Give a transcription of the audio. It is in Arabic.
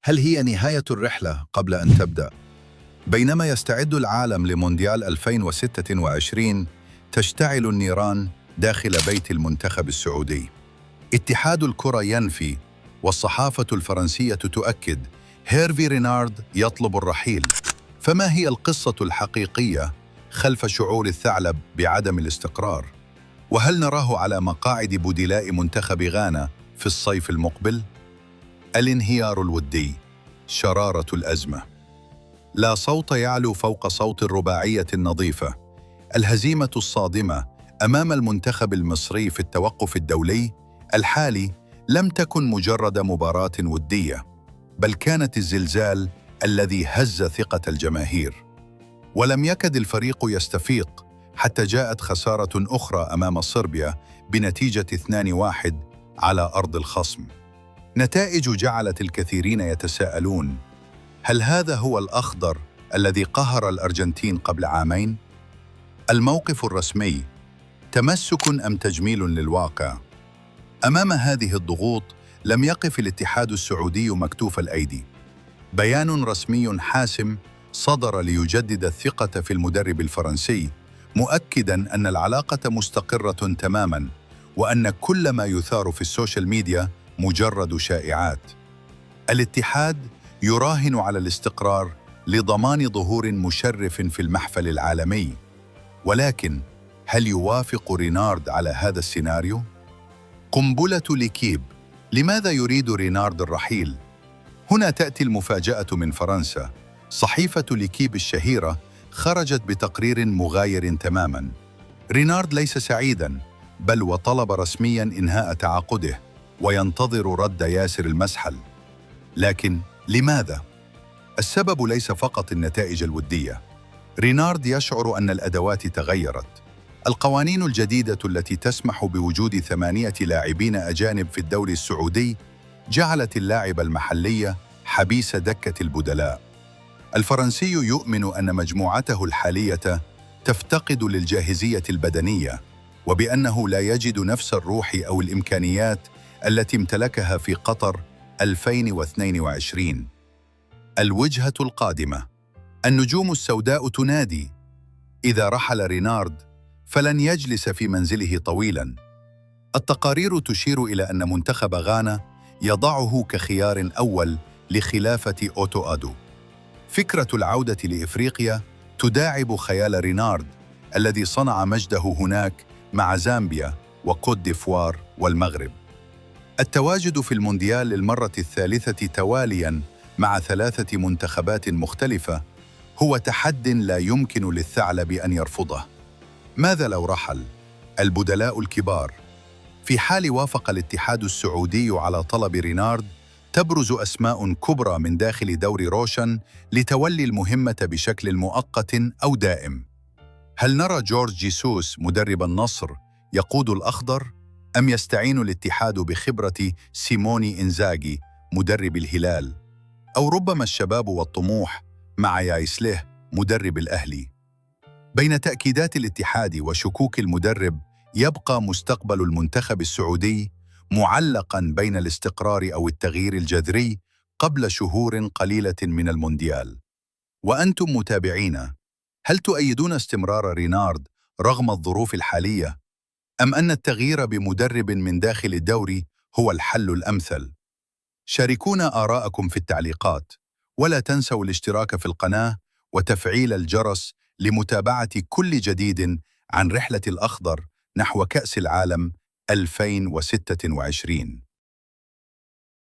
هل هي نهاية الرحلة قبل أن تبدأ؟ بينما يستعد العالم لمونديال 2026 تشتعل النيران داخل بيت المنتخب السعودي. اتحاد الكرة ينفي والصحافة الفرنسية تؤكد هيرفي رينارد يطلب الرحيل. فما هي القصة الحقيقية خلف شعور الثعلب بعدم الاستقرار؟ وهل نراه على مقاعد بدلاء منتخب غانا في الصيف المقبل؟ الانهيار الودي، شرارة الأزمة. لا صوت يعلو فوق صوت الرباعية النظيفة. الهزيمة الصادمة أمام المنتخب المصري في التوقف الدولي الحالي لم تكن مجرد مباراة ودية، بل كانت الزلزال الذي هز ثقة الجماهير. ولم يكد الفريق يستفيق حتى جاءت خسارة أخرى أمام صربيا بنتيجة 2-1 على أرض الخصم. نتائج جعلت الكثيرين يتساءلون: هل هذا هو الأخضر الذي قهر الأرجنتين قبل عامين؟ الموقف الرسمي: تمسك أم تجميل للواقع؟ أمام هذه الضغوط لم يقف الاتحاد السعودي مكتوف الأيدي. بيان رسمي حاسم صدر ليجدد الثقة في المدرب الفرنسي، مؤكداً أن العلاقة مستقرة تماماً، وأن كل ما يثار في السوشيال ميديا مجرد شائعات. الاتحاد يراهن على الاستقرار لضمان ظهور مشرف في المحفل العالمي. ولكن هل يوافق رينارد على هذا السيناريو؟ قنبلة لكيب: لماذا يريد رينارد الرحيل؟ هنا تأتي المفاجأة من فرنسا. صحيفة لكيب الشهيرة خرجت بتقرير مغاير تماماً. رينارد ليس سعيداً، بل وطلب رسمياً إنهاء تعاقده وينتظر رد ياسر المسحل. لكن لماذا؟ السبب ليس فقط النتائج الودية. رينارد يشعر أن الأدوات تغيرت. القوانين الجديدة التي تسمح بوجود 8 لاعبين أجانب في الدوري السعودي جعلت اللاعب المحلي حبيس دكة البدلاء. الفرنسي يؤمن أن مجموعته الحالية تفتقد للجاهزية البدنية، وبأنه لا يجد نفس الروح أو الإمكانيات التي امتلكها في قطر 2022. الوجهة القادمة: النجوم السوداء تنادي. إذا رحل رينارد فلن يجلس في منزله طويلاً. التقارير تشير إلى أن منتخب غانا يضعه كخيار أول لخلافة أوتو أدو. فكرة العودة لإفريقيا تداعب خيال رينارد الذي صنع مجده هناك مع زامبيا وكوت ديفوار والمغرب. التواجد في المونديال للمرة الثالثة توالياً مع 3 منتخبات مختلفة هو تحد لا يمكن للثعلب أن يرفضه. ماذا لو رحل؟ البدلاء الكبار: في حال وافق الاتحاد السعودي على طلب رينارد، تبرز أسماء كبرى من داخل دوري روشن لتولي المهمة بشكل مؤقت أو دائم. هل نرى جورج جيسوس مدرب النصر يقود الأخضر؟ أم يستعين الاتحاد بخبرة سيموني إنزاغي مدرب الهلال؟ أو ربما الشباب والطموح مع يايسله مدرب الأهلي؟ بين تأكيدات الاتحاد وشكوك المدرب، يبقى مستقبل المنتخب السعودي معلقاً بين الاستقرار أو التغيير الجذري قبل شهور قليلة من المونديال. وأنتم متابعين، هل تؤيدون استمرار رينارد رغم الظروف الحالية؟ أم أن التغيير بمدرب من داخل الدوري هو الحل الأمثل؟ شاركونا آراءكم في التعليقات، ولا تنسوا الاشتراك في القناة وتفعيل الجرس لمتابعة كل جديد عن رحلة الأخضر نحو كأس العالم 2026.